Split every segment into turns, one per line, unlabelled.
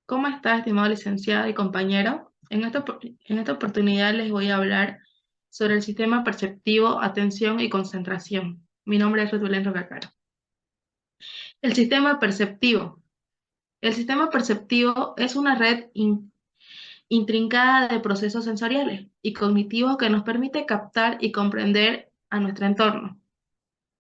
¿Cómo está, estimado licenciado y compañero? En esta oportunidad les voy a hablar sobre el sistema perceptivo, atención y concentración. Mi nombre es Rutulén Rocacaro. El sistema perceptivo. El sistema perceptivo es una red intrincada de procesos sensoriales y cognitivos que nos permite captar y comprender a nuestro entorno.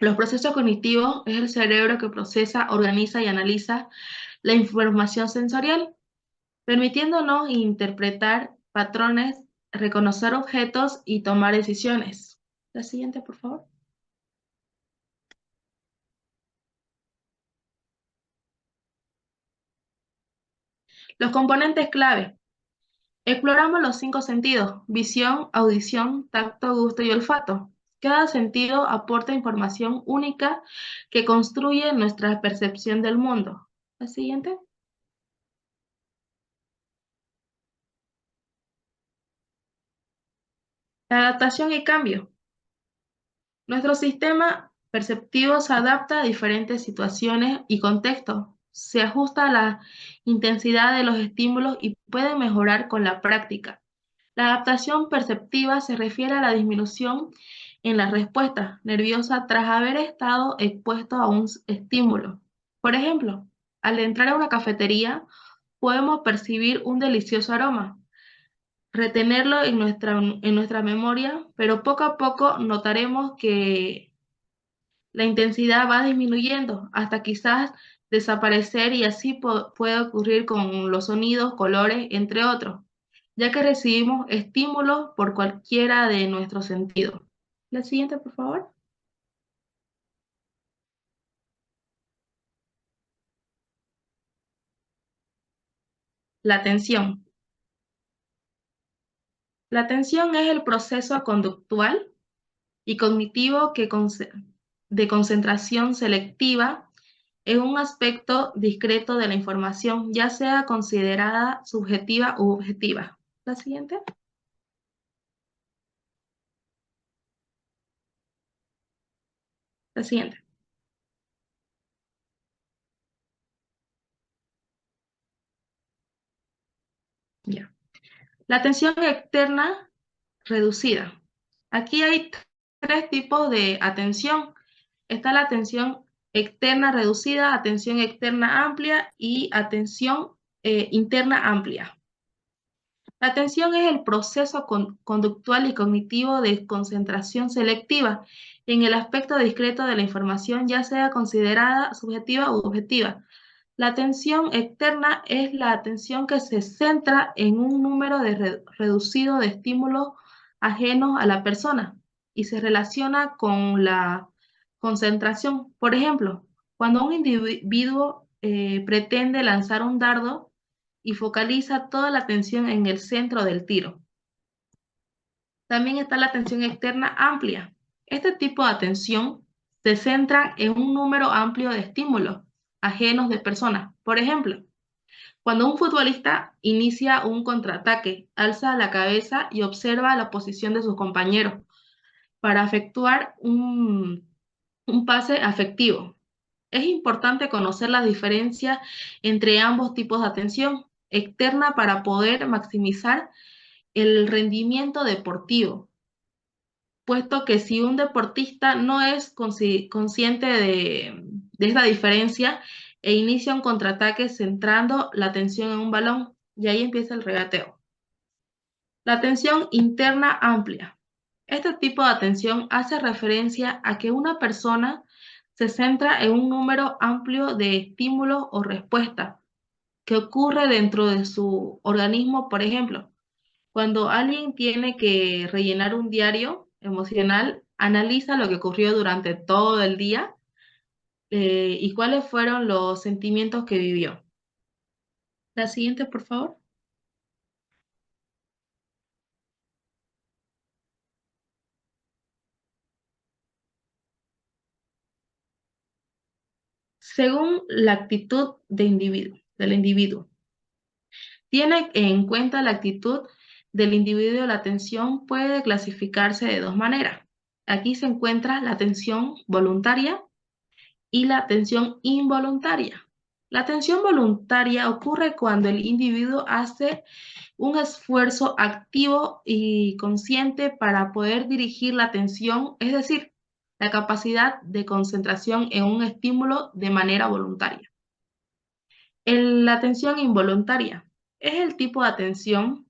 Los procesos cognitivos es el cerebro que procesa, organiza y analiza la información sensorial, permitiéndonos interpretar patrones, reconocer objetos y tomar decisiones. La siguiente, por favor. Los componentes clave. Exploramos los cinco sentidos: visión, audición, tacto, gusto y olfato. Cada sentido aporta información única que construye nuestra percepción del mundo. La siguiente. La adaptación y cambio. Nuestro sistema perceptivo se adapta a diferentes situaciones y contextos, se ajusta a la intensidad de los estímulos y puede mejorar con la práctica. La adaptación perceptiva se refiere a la disminución en la respuesta nerviosa tras haber estado expuesto a un estímulo. Por ejemplo, al entrar a una cafetería, podemos percibir un delicioso aroma, retenerlo en nuestra memoria, pero poco a poco notaremos que la intensidad va disminuyendo hasta quizás desaparecer, y así puede ocurrir con los sonidos, colores, entre otros, ya que recibimos estímulos por cualquiera de nuestros sentidos. La siguiente, por favor. La atención. La atención es el proceso conductual y cognitivo de concentración selectiva en un aspecto discreto de la información, ya sea considerada subjetiva u objetiva. La siguiente. La siguiente. Ya. La atención externa reducida. Aquí hay tres tipos de atención. Está la atención externa reducida, atención externa amplia y atención interna amplia. La atención es el proceso conductual y cognitivo de concentración selectiva en el aspecto discreto de la información, ya sea considerada subjetiva u objetiva. La atención externa es la atención que se centra en un número reducido de estímulos ajenos a la persona y se relaciona con la concentración. Por ejemplo, cuando un individuo pretende lanzar un dardo y focaliza toda la atención en el centro del tiro. También está la atención externa amplia. Este tipo de atención se centra en un número amplio de estímulos ajenos de personas. Por ejemplo, cuando un futbolista inicia un contraataque, alza la cabeza y observa la posición de sus compañeros para efectuar un pase afectivo. Es importante conocer la diferencia entre ambos tipos de atención externa para poder maximizar el rendimiento deportivo, puesto que si un deportista no es consciente de esta diferencia e inicia un contraataque centrando la atención en un balón, y ahí empieza el regateo. La atención interna amplia. Este tipo de atención hace referencia a que una persona se centra en un número amplio de estímulos o respuestas que ocurre dentro de su organismo. Por ejemplo, cuando alguien tiene que rellenar un diario emocional, analiza lo que ocurrió durante todo el día y cuáles fueron los sentimientos que vivió. La siguiente, por favor. Según la actitud del individuo. Tiene en cuenta la actitud del individuo, la atención puede clasificarse de dos maneras. Aquí se encuentra la atención voluntaria y la atención involuntaria. La atención voluntaria ocurre cuando el individuo hace un esfuerzo activo y consciente para poder dirigir la atención, es decir, la capacidad de concentración en un estímulo de manera voluntaria. La atención involuntaria es el tipo de atención.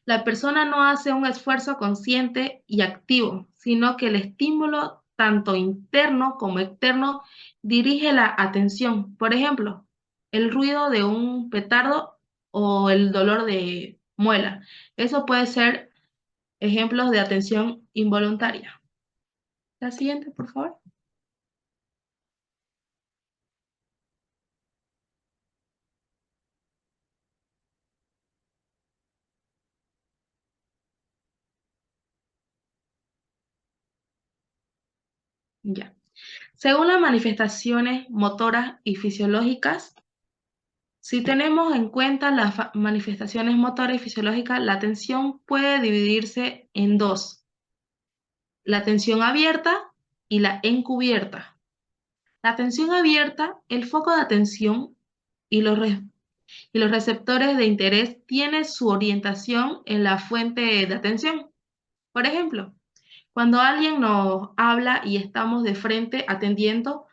La persona no hace un esfuerzo consciente y activo, sino que el estímulo, tanto interno como externo, dirige la atención. Por ejemplo, el ruido de un petardo o el dolor de muela. Eso puede ser ejemplos de atención involuntaria. La siguiente, por favor. Ya. Según las manifestaciones motoras y fisiológicas, si tenemos en cuenta las manifestaciones motoras y fisiológicas, la atención puede dividirse en dos: la atención abierta y la encubierta. La atención abierta, el foco de atención y y los receptores de interés tienen su orientación en la fuente de atención. Por ejemplo, cuando alguien nos habla y estamos de frente atendiendo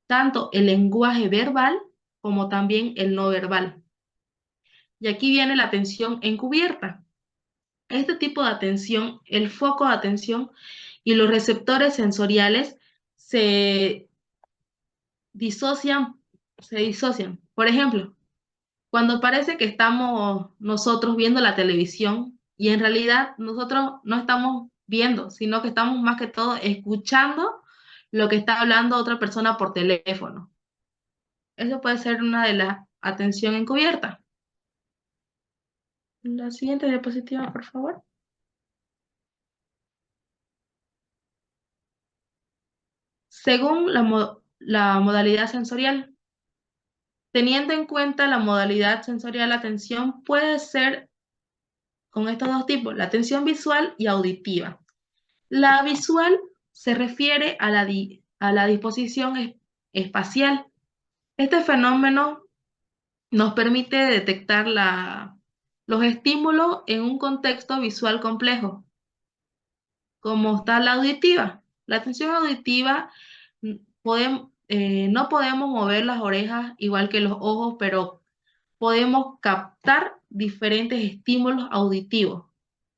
tanto el lenguaje verbal como también el no verbal. Y aquí viene la atención encubierta. Este tipo de atención, el foco de atención y los receptores sensoriales se disocian, se disocian. Por ejemplo, cuando parece que estamos nosotros viendo la televisión y en realidad nosotros no estamos viendo, sino que estamos más que todo escuchando lo que está hablando otra persona por teléfono. Eso puede ser una de las atención encubierta. La siguiente diapositiva, por favor. Según la modalidad sensorial, teniendo en cuenta la modalidad sensorial, la atención puede ser con estos dos tipos, la atención visual y auditiva. La visual se refiere a a la disposición espacial. Este fenómeno nos permite detectar los estímulos en un contexto visual complejo, como está la auditiva. La atención auditiva, no podemos mover las orejas igual que los ojos, pero podemos captar diferentes estímulos auditivos.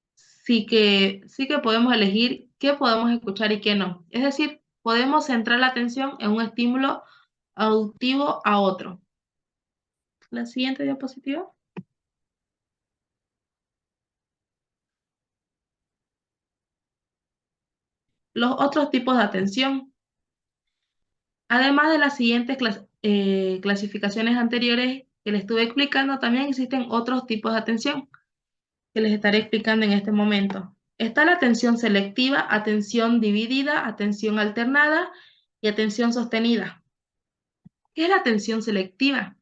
Sí que podemos elegir qué podemos escuchar y qué no. Es decir, podemos centrar la atención en un estímulo auditivo a otro. La siguiente diapositiva. Los otros tipos de atención. Además de las siguientes clasificaciones anteriores que les estuve explicando, también existen otros tipos de atención que les estaré explicando en este momento. Está la atención selectiva, atención dividida, atención alternada y atención sostenida. ¿Qué es la atención selectiva?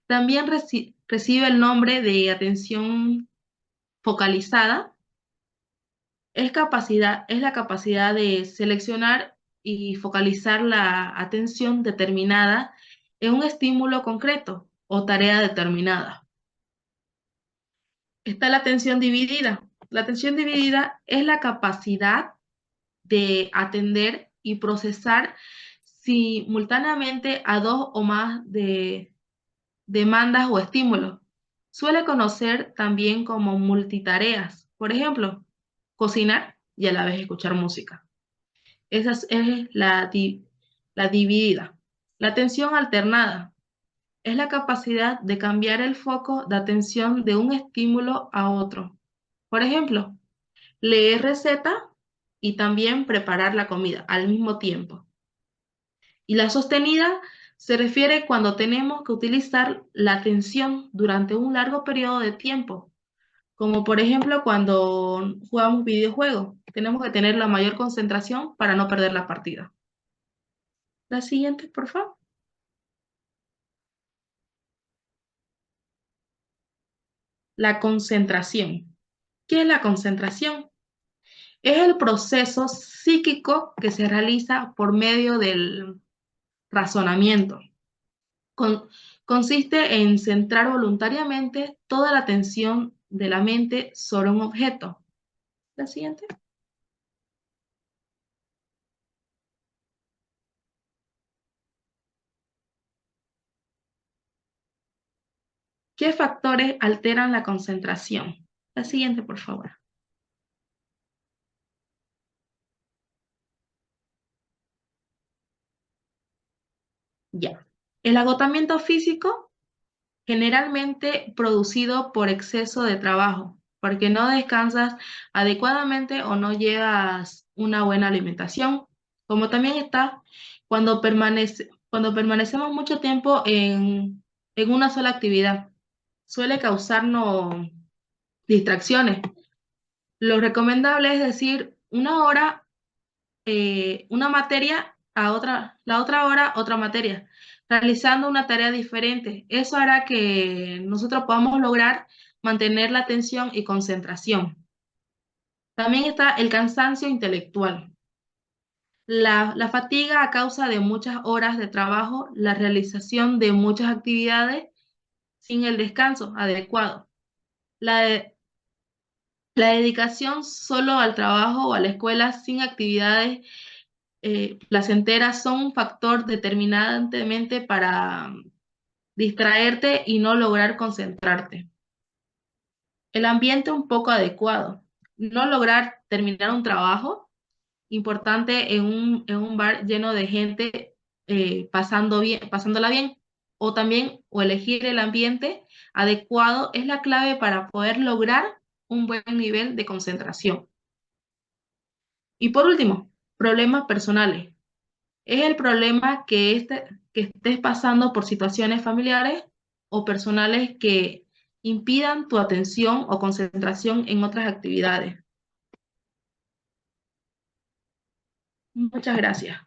También recibe el nombre de atención focalizada. Es la capacidad de seleccionar y focalizar la atención determinada en un estímulo concreto o tarea determinada. Está la atención dividida. La atención dividida es la capacidad de atender y procesar simultáneamente a dos o más de demandas o estímulos. Suele conocer también como multitareas. Por ejemplo, cocinar y a la vez escuchar música. Esa es la dividida. La atención alternada es la capacidad de cambiar el foco de atención de un estímulo a otro. Por ejemplo, leer receta y también preparar la comida al mismo tiempo. Y la sostenida se refiere cuando tenemos que utilizar la atención durante un largo periodo de tiempo, como por ejemplo cuando jugamos videojuegos. Tenemos que tener la mayor concentración para no perder la partida. La siguiente, por favor. La concentración. ¿Qué es la concentración? Es el proceso psíquico que se realiza por medio del razonamiento. Con- consiste en centrar voluntariamente toda la atención de la mente sobre un objeto. La siguiente. ¿Qué factores alteran la concentración? La siguiente, por favor. Ya. El agotamiento físico, generalmente producido por exceso de trabajo, porque no descansas adecuadamente o no llevas una buena alimentación, como también está cuando permanecemos mucho tiempo en una sola actividad, suele causarnos distracciones. Lo recomendable es decir, una hora una materia a otra, la otra hora otra materia, realizando una tarea diferente. Eso hará que nosotros podamos lograr mantener la atención y concentración. También está el cansancio intelectual. La fatiga a causa de muchas horas de trabajo, la realización de muchas actividades sin el descanso adecuado. La, la dedicación solo al trabajo o a la escuela sin actividades placenteras son un factor determinantemente para distraerte y no lograr concentrarte. El ambiente un poco adecuado. No lograr terminar un trabajo importante en un bar lleno de gente pasándola bien. O también, o elegir el ambiente adecuado es la clave para poder lograr un buen nivel de concentración. Y por último, problemas personales. Es el problema que estés pasando por situaciones familiares o personales que impidan tu atención o concentración en otras actividades. Muchas gracias.